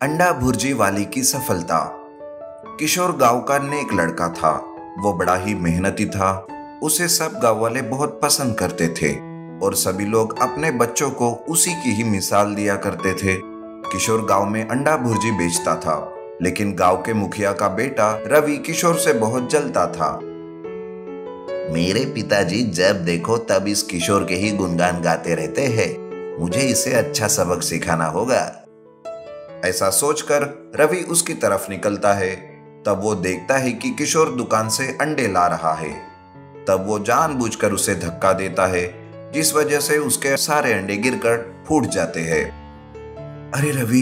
अंडा भुर्जी वाली की सफलता। किशोर गांव का नेक लड़का था। वो बड़ा ही मेहनती था। उसे सब गांव वाले बहुत पसंद करते थे और सभी लोग अपने बच्चों को उसी की ही मिसाल दिया करते थे। किशोर गांव में अंडा भुर्जी बेचता था, लेकिन गांव के मुखिया का बेटा रवि किशोर से बहुत जलता था। मेरे पिताजी जब देखो तब इस किशोर के ही गुणगान गाते रहते हैं। मुझे इसे अच्छा सबक सिखाना होगा। ऐसा सोचकर रवि उसकी तरफ निकलता है। तब वो देखता है कि किशोर दुकान से अंडे ला रहा है। तब वो जानबूझकर उसे धक्का देता है, जिस वजह से उसके सारे अंडे गिरकर फूट जाते हैं। अरे रवि,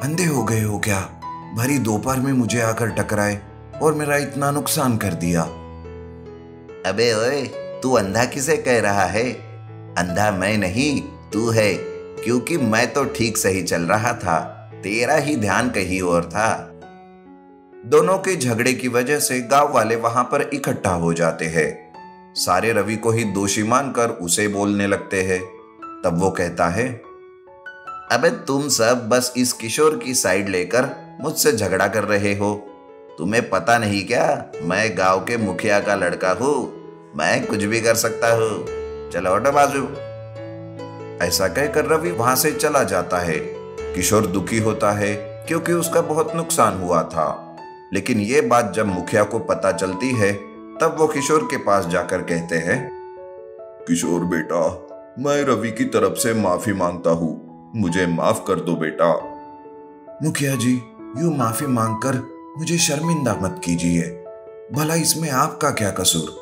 अंधे हो गए हो क्या? भरी दोपहर में मुझे आकर टकराए और मेरा इतना नुकसान कर दिया। अबे ओए, तू अंधा किसे कह रहा है? अंधा मैं नहीं, तू है, क्योंकि मैं तो ठीक सही चल रहा था। तेरा ही ध्यान कहीं और था। दोनों के झगड़े की वजह से गांव वाले वहां पर इकट्ठा हो जाते हैं। सारे रवि को ही दोषी मानकर उसे बोलने लगते हैं। तब वो कहता है, अबे तुम सब बस इस किशोर की साइड लेकर मुझसे झगड़ा कर रहे हो। तुम्हें पता नहीं क्या, मैं गांव के मुखिया का लड़का हूँ। मैं कुछ भी कर सकता हूँ। चलो हटो बाजू। ऐसा कहकर रवि वहां से चला जाता है। किशोर दुखी होता है क्योंकि उसका बहुत नुकसान हुआ था। लेकिन ये बात जब मुखिया को पता चलती है, तब वो किशोर के पास जाकर कहते हैं, किशोर बेटा, मैं रवि की तरफ से माफी मांगता हूँ। मुझे माफ कर दो बेटा। मुखिया जी, यूं माफी मांगकर मुझे शर्मिंदा मत कीजिए। भला इसमें आपका क्या कसूर?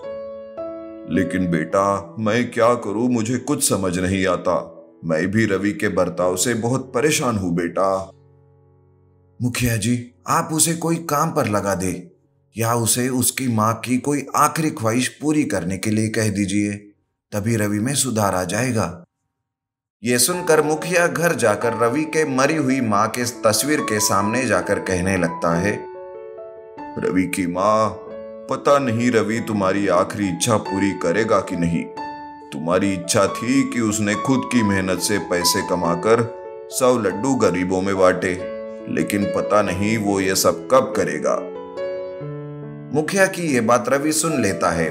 लेकिन बेटा, मैं क्या करूं, मुझे कुछ समझ नहीं आता। मैं भी रवि के बर्ताव से बहुत परेशान हूं बेटा। मुखिया जी, आप उसे कोई काम पर लगा दे, या उसे उसकी मां की कोई आखिरी ख्वाहिश पूरी करने के लिए कह दीजिए। तभी रवि में सुधार आ जाएगा। ये सुनकर मुखिया घर जाकर रवि के मरी हुई मां के तस्वीर के सामने जाकर कहने लगता है, रवि की मां, पता नहीं रवि तुम्हारी आखिरी इच्छा पूरी करेगा कि नहीं। तुम्हारी इच्छा थी कि उसने खुद की मेहनत से पैसे कमाकर 100 लड्डू गरीबों में बांटे, लेकिन पता नहीं वो ये सब कब करेगा। मुखिया की ये बात रवि सुन लेता है।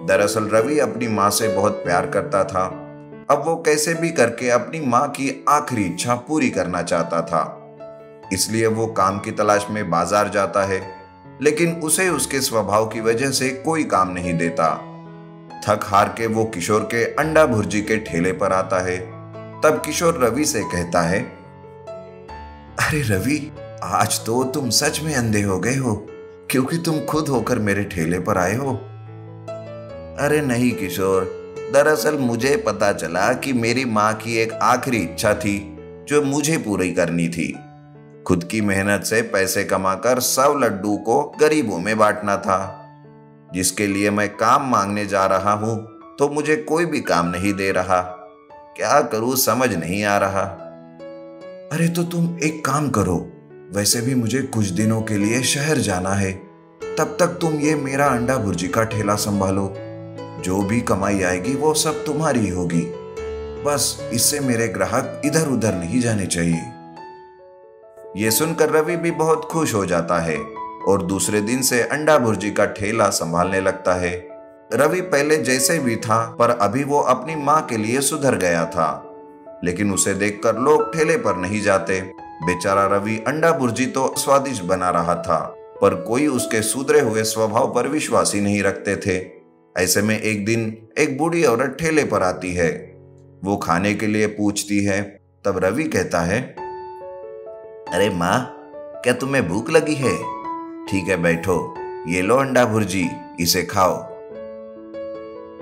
दरअसल रवि अपनी मां से बहुत प्यार करता था। अब वो कैसे भी करके अपनी मां की आखिरी इच्छा पूरी करना चाहता था। इसलिए वो काम की तलाश में बाजार जाता है, लेकिन उसे उसके स्वभाव की वजह से कोई काम नहीं देता। थक हार के वो किशोर के अंडा भुर्जी के ठेले पर आता है। तब किशोर रवि से कहता है, अरे रवि, आज तो तुम सच में अंधे हो गए हो, क्योंकि तुम खुद होकर मेरे ठेले पर आए हो। अरे नहीं किशोर, दरअसल मुझे पता चला कि मेरी माँ की एक आखिरी इच्छा थी जो मुझे पूरी करनी थी। खुद की मेहनत से पैसे कमाकर 100 लड्डू को गरीबों में बांटना था, जिसके लिए मैं काम मांगने जा रहा हूं तो मुझे कोई भी काम नहीं दे रहा। क्या करूं समझ नहीं आ रहा। अरे तो तुम एक काम करो, वैसे भी मुझे कुछ दिनों के लिए शहर जाना है। तब तक तुम ये मेरा अंडा भुर्जी का ठेला संभालो। जो भी कमाई आएगी वो सब तुम्हारी होगी। बस इससे मेरे ग्राहक इधर उधर नहीं जाने चाहिए। ये सुनकर रवि भी बहुत खुश हो जाता है और दूसरे दिन से अंडा भुर्जी का ठेला संभालने लगता है। रवि पहले जैसे भी था, पर अभी वो अपनी माँ के लिए सुधर गया था। लेकिन उसे देखकर लोग ठेले पर नहीं जाते। बेचारा रवि अंडा भुर्जी तो स्वादिष्ट बना रहा था, पर कोई उसके सुधरे हुए स्वभाव पर विश्वास ही नहीं रखते थे। ऐसे में एक दिन एक बूढ़ी औरत ठेले पर आती है। वो खाने के लिए पूछती है। तब रवि कहता है, अरे माँ, क्या तुम्हें भूख लगी है? ठीक है, बैठो, ये लो अंडा भुर्जी, इसे खाओ।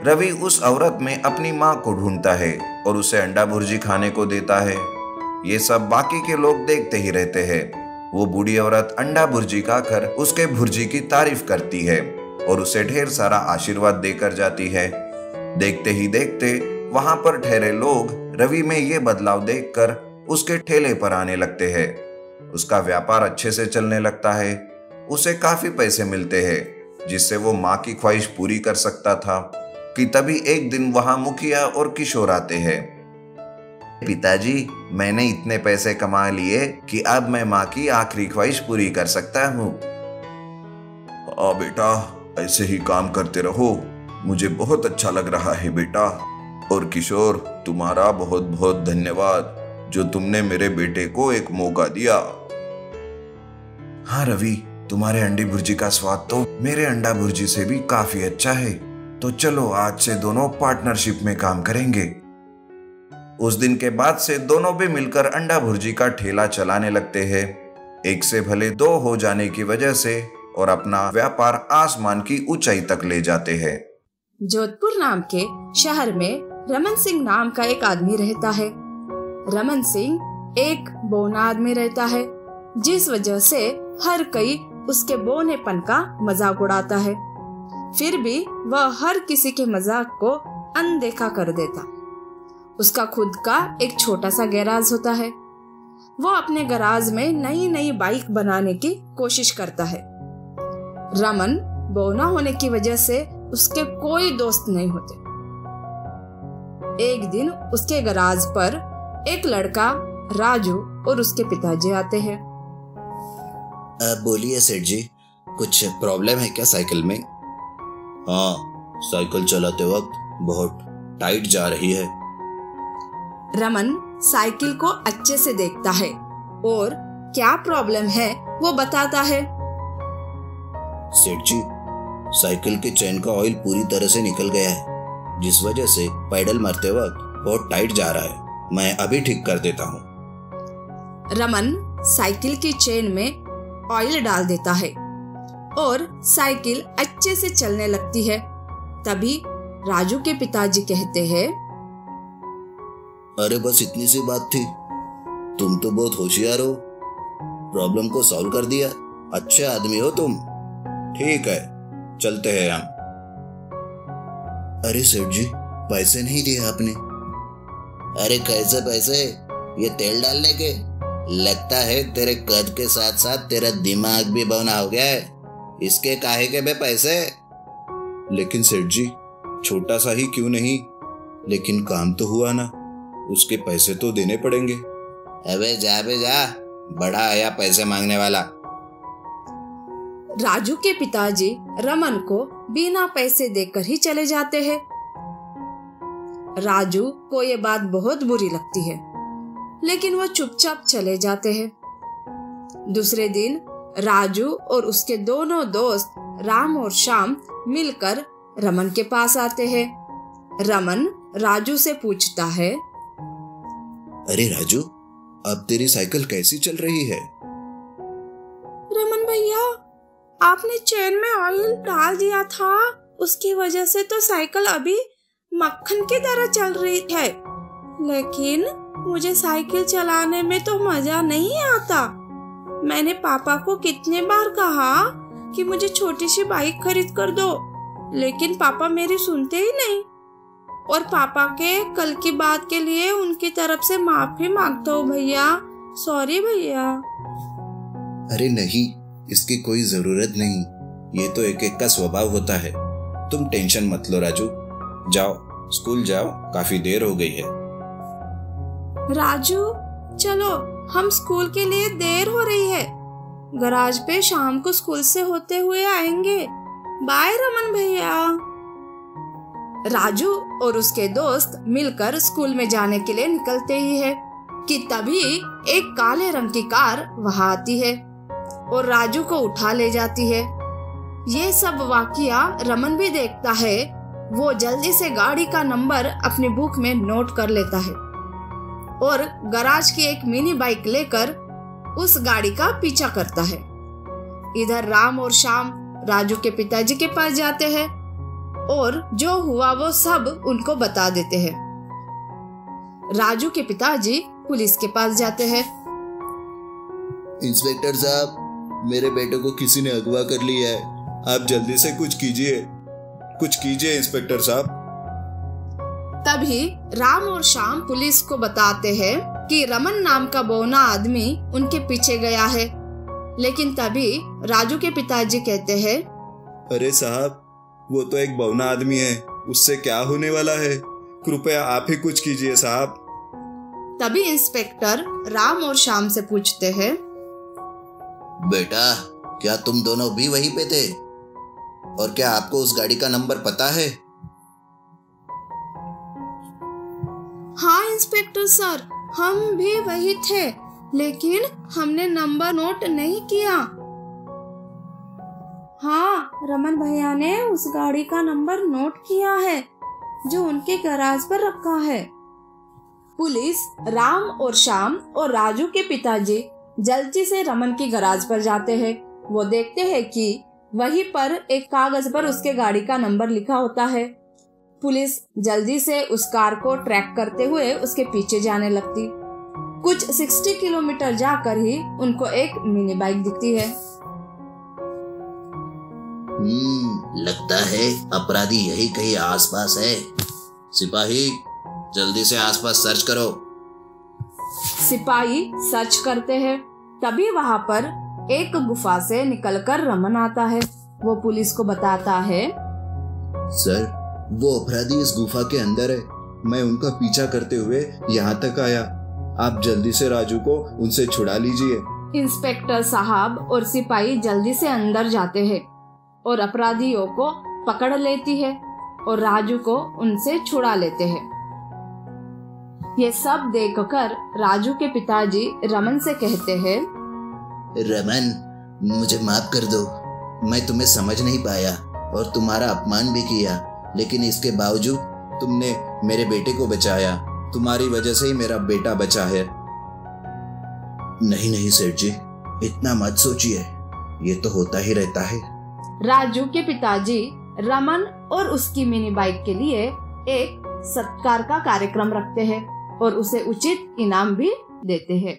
रवि उस औरत में अपनी माँ को ढूंढता है और उसे अंडा भुर्जी खाने को देता है। ये सब बाकी के लोग देखते ही रहते हैं। वो बूढ़ी औरत अंडा भुर्जी खाकर उसके भुर्जी की तारीफ करती है और उसे ढेर सारा आशीर्वाद देकर जाती है। देखते ही देखते वहां पर ठहरे लोग रवि में ये बदलाव देखकर उसके ठेले पर आने लगते हैं। उसका व्यापार अच्छे से चलने लगता है। उसे काफी पैसे मिलते हैं, जिससे वो माँ की ख्वाहिश पूरी कर सकता था। कि तभी एक दिन वहां मुखिया और किशोर आते हैं। पिताजी, मैंने इतने पैसे कमा लिए कि अब मैं माँ की आखिरी ख्वाहिश पूरी कर सकता हूँ। हाँ बेटा, ऐसे ही काम करते रहो, मुझे बहुत अच्छा लग रहा है बेटा। और किशोर, तुम्हारा बहुत बहुत धन्यवाद जो तुमने मेरे बेटे को एक मौका दिया। हाँ रवि, तुम्हारे अंडे भुर्जी का स्वाद तो मेरे अंडा भुर्जी से भी काफी अच्छा है। तो चलो आज से दोनों पार्टनरशिप में काम करेंगे। उस दिन के बाद से दोनों भी मिलकर अंडा भुर्जी का ठेला चलाने लगते हैं। एक से भले दो हो जाने की वजह से और अपना व्यापार आसमान की ऊंचाई तक ले जाते हैं। जोधपुर नाम के शहर में रमन सिंह नाम का एक आदमी रहता है। रमन सिंह एक बौना आदमी रहता है, जिस वजह से हर कोई उसके बौनेपन का मजाक उड़ाता है। फिर भी वह हर किसी के मजाक को अनदेखा कर देता। उसका खुद का एक छोटा सा गैराज होता है। वो अपने गैराज में नई नई बाइक बनाने की कोशिश करता है। रमन बौना होने की वजह से उसके कोई दोस्त नहीं होते। एक दिन उसके गैराज पर एक लड़का राजू और उसके पिताजी आते हैं। बोलिए सेठ जी, कुछ प्रॉब्लम है क्या साइकिल में? हाँ, साइकिल चलाते वक्त बहुत टाइट जा रही है। रमन साइकिल को अच्छे से देखता है और क्या प्रॉब्लम है वो बताता है। सेठ जी, साइकिल के चेन का ऑयल पूरी तरह से निकल गया है, जिस वजह से पैडल मारते वक्त बहुत टाइट जा रहा है। मैं अभी ठीक कर देता हूँ। रमन साइकिल की चेन में ऑयल डाल देता है और साइकिल अच्छे से चलने लगती है। तभी राजू के पिताजी कहते हैं, अरे बस इतनी सी बात थी, तुम तो बहुत होशियार हो, प्रॉब्लम को सॉल्व कर दिया। अच्छे आदमी हो तुम। ठीक है, चलते हैं हम। अरे सेठ जी, पैसे नहीं दिए आपने? अरे कैसे पैसे? ये तेल डालने के? लगता है तेरे कद के साथ साथ तेरा दिमाग भी बौना हो गया है। इसके काहे के बे पैसे? लेकिन सेठ जी, छोटा सा ही क्यों नहीं, लेकिन काम तो हुआ ना, उसके पैसे तो देने पड़ेंगे। अबे जा बे जा, बड़ा आया पैसे मांगने वाला। राजू के पिताजी रमन को बिना पैसे देकर ही चले जाते हैं। राजू को ये बात बहुत बुरी लगती है, लेकिन वो चुपचाप चले जाते हैं। दूसरे दिन राजू और उसके दोनों दोस्त राम और श्याम मिलकर रमन के पास आते हैं। रमन राजू से पूछता है, अरे राजू, अब तेरी साइकिल कैसी चल रही है? रमन भैया, आपने चेन में ऑयल डाल दिया था, उसकी वजह से तो साइकिल अभी मक्खन की तरह चल रही है, लेकिन मुझे साइकिल चलाने में तो मजा नहीं आता। मैंने पापा को कितने बार कहा कि मुझे छोटी सी बाइक खरीद कर दो, लेकिन पापा मेरी सुनते ही नहीं। और पापा के कल की बात के लिए उनकी तरफ से माफी मांगता हूँ भैया। सॉरी भैया। अरे नहीं, इसकी कोई जरूरत नहीं, ये तो एक एक का स्वभाव होता है। तुम टेंशन मत लो राजू, जाओ स्कूल जाओ, काफी देर हो गई है। राजू चलो, हम स्कूल के लिए देर हो रही है। गराज पे शाम को स्कूल से होते हुए आएंगे। बाय रमन भैया। राजू और उसके दोस्त मिलकर स्कूल में जाने के लिए निकलते ही है कि तभी एक काले रंग की कार वहां आती है और राजू को उठा ले जाती है। ये सब वाकया रमन भी देखता है। वो जल्दी से गाड़ी का नंबर अपनी बुक में नोट कर लेता है और गराज की एक मिनी बाइक लेकर उस गाड़ी का पीछा करता है। इधर राम और श्याम राजू के पिताजी के पास जाते हैं और जो हुआ वो सब उनको बता देते हैं। राजू के पिताजी पुलिस के पास जाते हैं। इंस्पेक्टर साहब, मेरे बेटे को किसी ने अगवा कर लिया है, आप जल्दी से कुछ कीजिए, कुछ कीजिए इंस्पेक्टर साहब। तभी राम और श्याम पुलिस को बताते हैं कि रमन नाम का बौना आदमी उनके पीछे गया है। लेकिन तभी राजू के पिताजी कहते हैं, अरे साहब, वो तो एक बौना आदमी है, उससे क्या होने वाला है, कृपया आप ही कुछ कीजिए साहब। तभी इंस्पेक्टर राम और श्याम से पूछते हैं, बेटा क्या तुम दोनों भी वहीं पे थे? और क्या आपको उस गाड़ी का नंबर पता है? हाँ इंस्पेक्टर सर, हम भी वही थे, लेकिन हमने नंबर नोट नहीं किया। हाँ, रमन भैया ने उस गाड़ी का नंबर नोट किया है जो उनके गैराज पर रखा है। पुलिस राम और श्याम और राजू के पिताजी जल्दी से रमन की गैराज पर जाते हैं। वो देखते हैं कि वहीं पर एक कागज पर उसके गाड़ी का नंबर लिखा होता है। पुलिस जल्दी से उस कार को ट्रैक करते हुए उसके पीछे जाने लगती। कुछ 60 किलोमीटर जाकर ही उनको एक मिनी बाइक दिखती है। लगता है अपराधी यही कहीं आसपास है। सिपाही जल्दी से आसपास सर्च करो। सिपाही सर्च करते हैं। तभी वहाँ पर एक गुफा से निकलकर रमन आता है। वो पुलिस को बताता है, सर वो अपराधी इस गुफा के अंदर है। मैं उनका पीछा करते हुए यहाँ तक आया। आप जल्दी से राजू को उनसे छुड़ा लीजिए। इंस्पेक्टर साहब और सिपाही जल्दी से अंदर जाते हैं और अपराधियों को पकड़ लेती है और राजू को उनसे छुड़ा लेते हैं। ये सब देखकर राजू के पिताजी रमन से कहते हैं, रमन मुझे माफ कर दो। मैं तुम्हें समझ नहीं पाया और तुम्हारा अपमान भी किया, लेकिन इसके बावजूद तुमने मेरे बेटे को बचाया। तुम्हारी वजह से ही मेरा बेटा बचा है। नहीं नहीं सेठ जी, इतना मत सोचिए, ये तो होता ही रहता है। राजू के पिताजी रमन और उसकी मिनी बाइक के लिए एक सत्कार का कार्यक्रम रखते हैं और उसे उचित इनाम भी देते हैं।